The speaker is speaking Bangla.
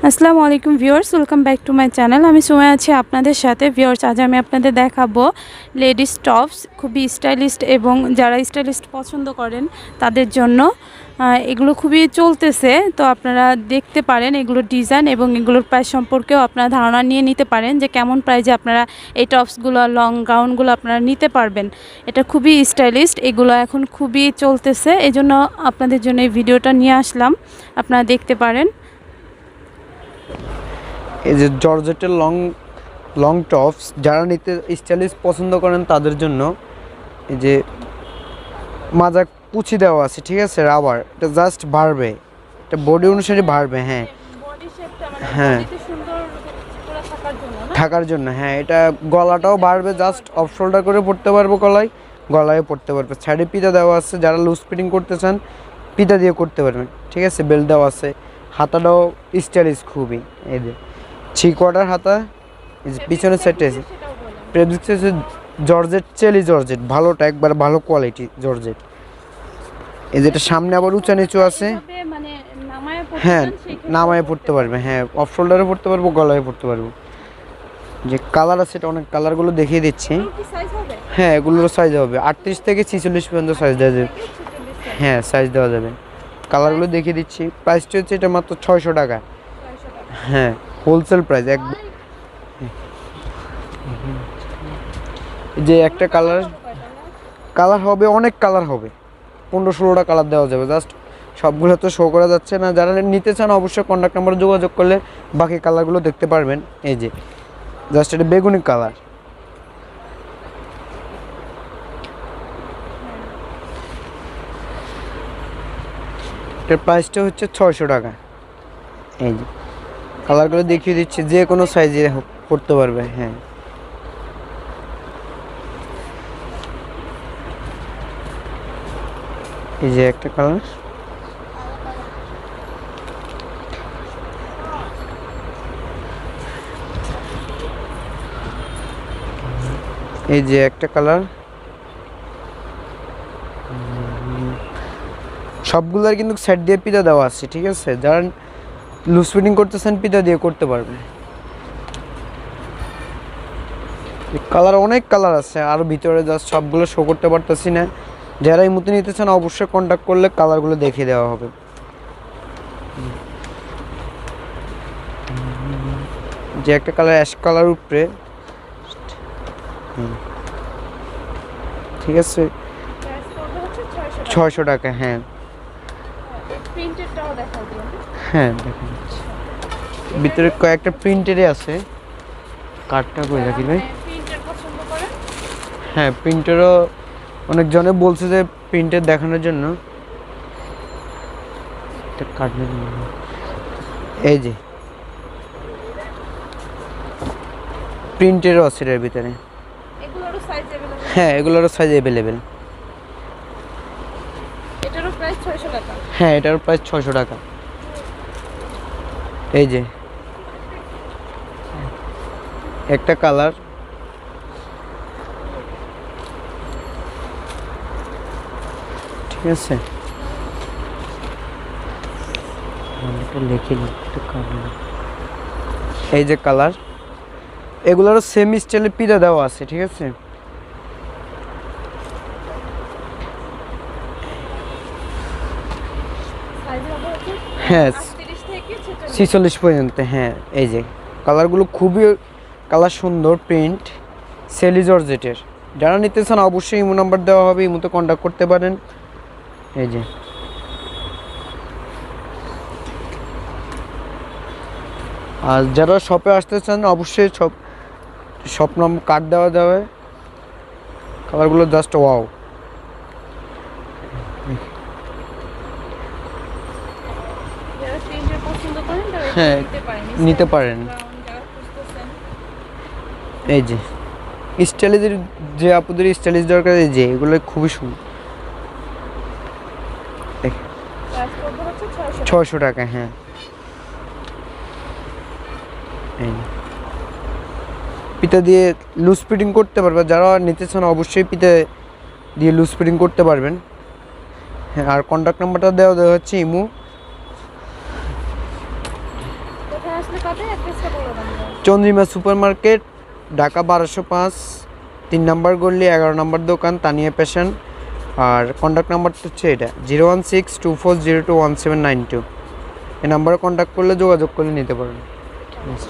আসসালামু আলাইকুম viewers, welcome back to my channel. আমি সময় আছি আপনাদের সাথে। ভিউয়ার্স, আজ আমি আপনাদের দেখাবো লেডিস টপস, খুবই স্টাইলিস্ট এবং যারা স্টাইলিস্ট পছন্দ করেন তাদের জন্য এগুলো খুবই চলতেছে। তো আপনারা দেখতে পারেন এগুলোর ডিজাইন এবং এগুলোর প্রাইস সম্পর্কেও আপনারা ধারণা নিয়ে নিতে পারেন যে কেমন প্রাইসে আপনারা এই টপসগুলো, লং গাউনগুলো আপনারা নিতে পারবেন। এটা খুবই স্টাইলিস্ট, এগুলো এখন খুবই চলতেছে, এই জন্য আপনাদের জন্য এই ভিডিওটা নিয়ে আসলাম, আপনারা দেখতে পারেন। এই যে জর্জেটের লং টপস যারা নিতে স্টাইলিশ পছন্দ করেন তাদের জন্য এই যে মাজা কুচি দেওয়া আছে, ঠিক আছে, রাবার। এটা জাস্ট বাড়বে, এটা বডি অনুসারে বাড়বে। হ্যাঁ হ্যাঁ, থাকার জন্য। হ্যাঁ, এটা গলাটাও বাড়বে, জাস্ট অফ শোল্ডার করে পড়তে পারবো, গলায় পড়তে পারবে। সাইডে পিতা দেওয়া আছে, যারা লুজ ফিটিং করতে চান পিতা দিয়ে করতে পারবেন, ঠিক আছে। বেল্ট দেওয়া আছে, হাতাটাও স্টাইলিশ খুবই। এই যে 3 কোয়ার্টার হাতা, এই যে পিছনের সাইডে আছে ফেব্রিক্স আছে জর্জেট, চেলি জর্জেট, ভালোটা একবার ভালো কোয়ালিটি জর্জেট। এই যেটা সামনে আবার উঁচা নিচু আছে, হ্যাঁ নামায় পড়তে পারবে। হ্যাঁ, অফ শোল্ডারে পড়তে পারবো, গলায় পড়তে পারবো। যে কালার আছে, এটা অনেক কালারগুলো দেখিয়ে দিচ্ছি। হ্যাঁ, এগুলোর সাইজ হবে 38 থেকে 46 পর্যন্ত সাইজ দেওয়া যাবে। হ্যাঁ, সাইজ দেওয়া যাবে। কালারগুলো দেখিয়ে দিচ্ছি। প্রাইসটা হচ্ছে এটা মাত্র 600 টাকা। হ্যাঁ, হোলসেল প্রাইস। যে একটা কালার হবে, অনেক কালার হবে, 15-16টা কালার দেওয়া যাবে। জাস্ট সবগুলো তো শো করা যাচ্ছে না। যারা নিতে চান অবশ্যই কন্ট্যাক্ট নাম্বারে যোগাযোগ করলে বাকি কালারগুলো দেখতে পারবেন। এই যে জাস্ট এটা বেগুনি কালার। এটার প্রাইসটা হচ্ছে 600 টাকা। এই যে কালারগুলো দেখিয়ে দিচ্ছি, যে কোনো সাইজে পড়তে পারবে। হ্যাঁ, এই যে একটা কালার, এই যে একটা কালার। সবগুলোর কিন্তু সেট দিয়ে পিতা দেওয়া আছে, ঠিক আছে। যারা লুজ ফিটিং করতেছেন পিতা দিয়ে করতে পারবে। কালার অনেক কালার আছে, আর ভিতরে জাস্ট সবগুলো শো করতে পারতেছি না। যারা এই মতো নিতে চান অবশ্যই কন্ট্যাক্ট করলে কালারগুলো দেখিয়ে দেওয়া হবে। যে একটা কালার অ্যাশ কালার উপরে, ঠিক আছে, 600 টাকা। হ্যাঁ হ্যাঁ, দেখা যাচ্ছে ভিতরে কয়েকটা প্রিন্টেরই আছে। কার্ডটা কই রাখি ভাই? হ্যাঁ, প্রিন্টেরও অনেকজনে বলছে যে প্রিন্টের দেখানোর জন্য। এই যে প্রিন্টেরও আছে এর ভিতরে। হ্যাঁ, এগুলোরও সাইজ অ্যাভেলেবেল। হ্যাঁ, এটারও প্রাইস 600 টাকা। এই যে একটা কালার, ঠিক আছে। এই যে কালার, এগুলোরও সেম স্টাইলে পিতা দেওয়া আছে, ঠিক আছে। হ্যাঁ, 46 পর্যন্ত। হ্যাঁ, এই যে কালারগুলো খুবই কালার সুন্দর, প্রিন্ট সেলি জর্জেটের। যারা নিতে চান অবশ্যই ইমো নাম্বার দেওয়া হবে, ইমোতে কন্ট্যাক্ট করতে পারেন। এই যে আর যারা শপে আসতে চান অবশ্যই শপ নাম্বার কার্ড দেওয়া যাবে। কালারগুলো জাস্ট ওয়াও। হ্যাঁ, নিতে পারেন। এই যে স্টাইলিশের, যে আপুদের স্টাইলিশ দরকার, এই যে এগুলো খুবই সুন্দর। 600 টাকা। হ্যাঁ, পিতা দিয়ে লুজ ফিটিং করতে পারবে। যারা নিতে চান অবশ্যই পিতা দিয়ে লুজ ফিটিং করতে পারবেন। হ্যাঁ, আর কন্ট্যাক্ট নাম্বারটা দেওয়া হচ্ছে ইমো। আসলে পাবে, অ্যাড্রেসটা বলে দেন। চন্দ্রিমা সুপার মার্কেট, ঢাকা 1205, 3 নম্বর গলি, 11 নম্বর দোকান, তানিয়া পেশেন্ট। আর কন্ট্যাক্ট নাম্বারটা হচ্ছে এটা 01624021792। এই নাম্বারে কন্ট্যাক্ট করলে যোগাযোগ করে নিতে পারেন। ঠিক আছে।